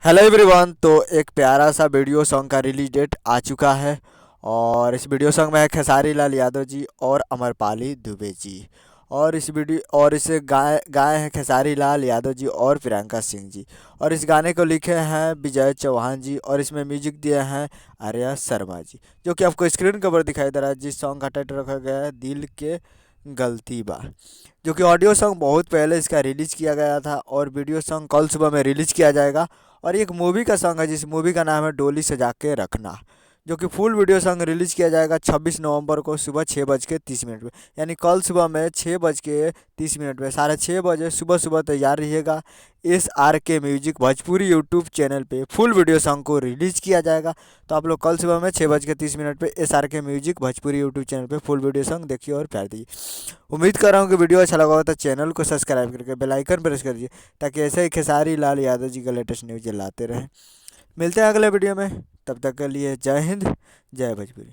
Hello everyone. तो एक प्यारा सा वीडियो सॉन्ग का रिलीज डेट आ चुका है और इस वीडियो सॉन्ग में है खेसारी लाल यादव जी और अमरपाली दुबे जी। और इसे गाए गाए हैं खेसारी लाल यादव जी और प्रियंका सिंह जी। और इस गाने को लिखे हैं विजय चौहान जी और इसमें म्यूजिक दिए हैं आर्या शर्मा जी, जो कि आपको स्क्रीन कवर दिखाई दे रहा है। जिस सॉन्ग का टाइटल रखा गया है दिल के गलती बा, जो कि ऑडियो सॉन्ग बहुत पहले इसका रिलीज़ किया गया था और वीडियो सॉन्ग कल सुबह में रिलीज़ किया जाएगा। और ये एक मूवी का सॉन्ग है जिस मूवी का नाम है डोली सजा के रखना, जो कि फुल वीडियो सॉन्ग रिलीज़ किया जाएगा 26 नवंबर को सुबह 6:30 पे। यानी कल सुबह में 6:30 पे 6:30 बजे सुबह सुबह तैयार रहिएगा। SRK music Bhojpuri YouTube channel पे फुल वीडियो सॉन्ग को रिलीज़ किया जाएगा। तो आप लोग कल सुबह में 6:30 पे SRK music Bhojpuri YouTube channel पे फुल वीडियो सॉन्ग देखिए और प्यार दीजिए। उम्मीद कर रहा हूँ कि वीडियो अच्छा लगा हो तो चैनल को सब्सक्राइब करके बेल आइकन प्रेस कर दीजिए, ताकि ऐसे ही खेसारी लाल यादव जी का लेटेस्ट न्यूज़ लाते रहें। मिलते हैं अगले वीडियो में, तब तक के लिए जय हिंद, जय भोजपुरी।